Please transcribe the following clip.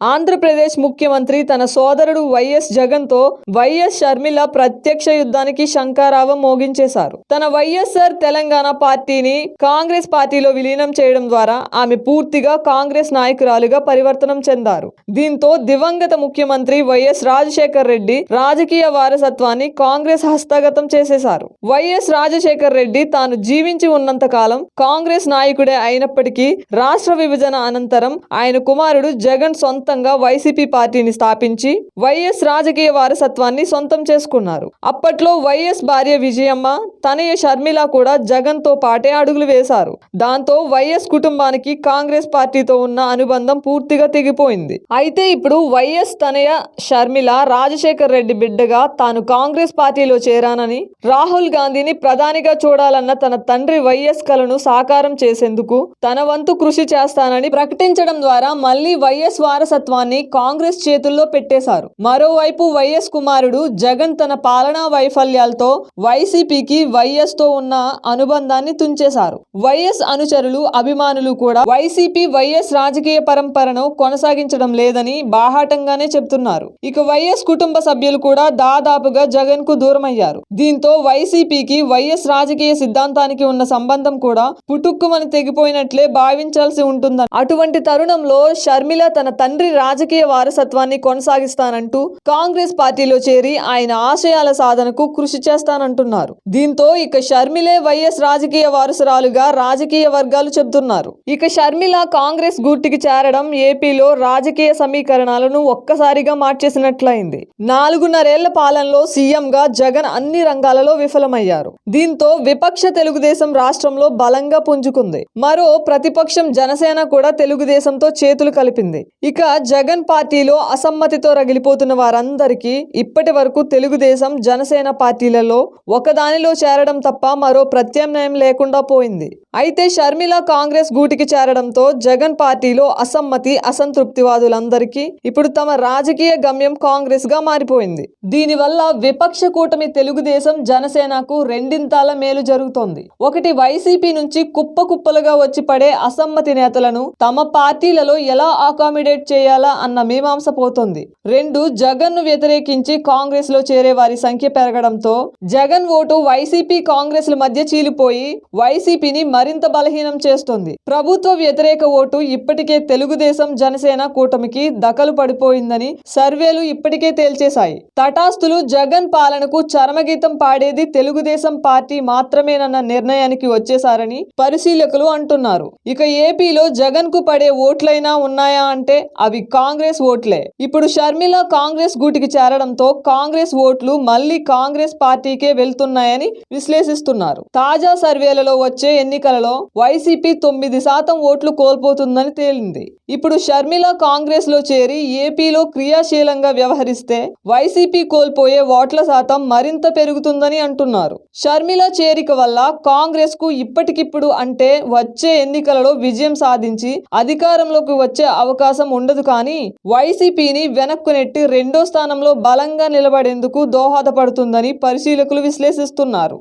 ఆంధ్రప్రదేశ్ ముఖ్యమంత్రి తన సోదరుడు వైఎస్ జగన్తో వైఎస్ షర్మిల ప్రత్యక్ష యుద్ధానికి శంఖారావం మోగించేశారు. తన వైఎస్ఆర్ తెలంగాణ పార్టీని కాంగ్రెస్ పార్టీలో విలీనం చేయడం ద్వారా ఆమె పూర్తిగా కాంగ్రెస్ నాయకురాలుగా పరివర్తనం చెందారు. దీంతో దివంగత ముఖ్యమంత్రి వైఎస్ రాజశేఖర్ రెడ్డి రాజకీయ వారసత్వాన్ని కాంగ్రెస్ హస్తగతం చేసేశారు. వైఎస్ రాజశేఖర్ రెడ్డి తాను జీవించి ఉన్నంత కాలం కాంగ్రెస్ నాయకుడే అయినప్పటికీ రాష్ట్ర విభజన అనంతరం ఆయన కుమారుడు జగన్ సొంతంగా వైసీపీ పార్టీని స్థాపించి వైఎస్ రాజకీయ వారసత్వాన్ని సొంతం చేసుకున్నారు. అప్పట్లో వైఎస్ భార్య విజయమ్మ, తనయ షర్మిల కూడా జగన్ తో పాటే అడుగులు వేశారు. దాంతో వైఎస్ కుటుంబానికి కాంగ్రెస్ పార్టీతో ఉన్న అనుబంధం పూర్తిగా తెగిపోయింది. అయితే ఇప్పుడు వైఎస్ తనయ షర్మిల రాజశేఖర్ రెడ్డి బిడ్డగా తాను కాంగ్రెస్ పార్టీలో చేరానని, రాహుల్ గాంధీని ప్రధానిగా చూడాలన్న తన తండ్రి వైఎస్ కలను సాకారం చేసేందుకు తన వంతు కృషి చేస్తానని ప్రకటించడం ద్వారా మళ్లీ వైఎస్ వారసత్వాన్ని కాంగ్రెస్ చేతుల్లో పెట్టేశారు. మరోవైపు వైఎస్ కుమారుడు జగన్ తన పాలనా వైఫల్యాలతో వైసీపీకి వైఎస్ తో ఉన్న అనుబంధాన్ని తుంచేశారు. వైఎస్ అనుచరులు, అభిమానులు కూడా వైసీపీ వైఎస్ రాజకీయ పరంపరను కొనసాగించడం లేదని బాహాటంగానే చెబుతున్నారు. ఇక వైఎస్ కుటుంబ సభ్యులు కూడా దాదాపుగా జగన్ కు దూరమయ్యారు. దీంతో వైసీపీకి వైఎస్ రాజకీయ సిద్ధాంతానికి ఉన్న సంబంధం కూడా పుటుక్కుమని తెగిపోయినట్లే భావించాల్సి ఉంటుందని. అటువంటి తరుణంలో షర్మిల తన తండ్రి రాజకీయ వారసత్వాన్ని కొనసాగిస్తానంటూ కాంగ్రెస్ పార్టీలో చేరి ఆయన ఆశయాల సాధనకు కృషి చేస్తానంటున్నారు. దీంతో ఇక షర్మిలే వైఎస్ రాజకీయ వారసురాలుగా రాజకీయ వర్గాలు చెబుతున్నారు. ఇక షర్మిల కాంగ్రెస్ గూటికి చేరడం ఏపీలో రాజకీయ సమీకరణాలను ఒక్కసారిగా మార్చేసినట్లయింది. 4.5 పాలనలో సీఎంగా జగన్ అన్ని రంగాలలో విఫలమయ్యారు. దీంతో విపక్ష తెలుగుదేశం రాష్ట్రంలో బలంగా పుంజుకుంది. మరో ప్రతిపక్షం జనసేన కూడా తెలుగుదేశంతో చేతులు కలిపింది. ఇక జగన్ పార్టీలో అసమ్మతితో రగిలిపోతున్న వారందరికీ ఇప్పటి వరకు తెలుగుదేశం, జనసేన పార్టీలలో ఒకదానిలో చేరడం తప్ప మరో ప్రత్యామ్నాయం లేకుండా పోయింది. అయితే షర్మిల కాంగ్రెస్ గూటికి చేరడంతో జగన్ పార్టీలో అసమ్మతి, అసంతృప్తివాదులందరికీ ఇప్పుడు తమ రాజకీయ గమ్యం కాంగ్రెస్ గా మారిపోయింది. దీనివల్ల విపక్ష కూటమి తెలుగుదేశం, జనసేనకు రెండింతాల మేలు జరుగుతోంది. ఒకటి, వైసీపీ నుంచి కుప్పలుగా వచ్చి పడే అసమ్మతి నేతలను తమ పార్టీలలో ఎలా అకామిడేట్ చేయాలా అన్న మీమాంస పోతోంది. 2, జగన్ ను వ్యతిరేకించి కాంగ్రెస్ లో చేరే వారి సంఖ్య పెరగడంతో జగన్ ఓటు వైసీపీ, కాంగ్రెస్ ల మధ్య చీలిపోయి వైసీపీని మరింత బలహీనం చేస్తోంది. ప్రభుత్వ వ్యతిరేక ఓటు ఇప్పటికే తెలుగుదేశం, జనసేన కూటమికి దఖలు పడిపోయిందని సర్వేలు ఇప్పటికే తేల్చేశాయి. తటాస్తులు జగన్ పాలనకు చరమగీతం పాడేది తెలుగుదేశం పార్టీ మాత్రమేనన్న నిర్ణయానికి వచ్చేశారని పరిశీలకులు అంటున్నారు. ఇక ఏపీలో జగన్ కు పడే ఓట్లైనా ఉన్నాయా అంటే అవి కాంగ్రెస్ ఓట్లే. ఇప్పుడు షర్మిల కాంగ్రెస్ గూటికి చేరడంతో కాంగ్రెస్ ఓట్లు మళ్లీ కాంగ్రెస్ పార్టీకే వెళ్తున్నాయని విశ్లేషిస్తున్నారు. తాజా సర్వేలలో వచ్చే ఎన్నికలలో వైసీపీ 9% ఓట్లు కోల్పోతుందని తేలింది. ఇప్పుడు షర్మిల కాంగ్రెస్ లో చేరి ఏపీలో క్రియాశీలంగా వ్యవహరిస్తే వైసీపీ కోల్పోయే ఓట్ల శాతం మరింత పెరుగుతుందని అంటున్నారు. షర్మిల చేరిక వల్ల కాంగ్రెస్ కు ఇప్పటికిప్పుడు అంటే వచ్చే ఎన్నికలలో విజయం సాధించి అధికారంలోకి వచ్చే అవకాశం ఉండదు, కానీ వైసీపీని వెనక్కు నెట్టి 2వ స్థానంలో బలంగా నిలబడేందుకు దోహదపడుతుందని పరిశీలకులు విశ్లేషిస్తున్నారు.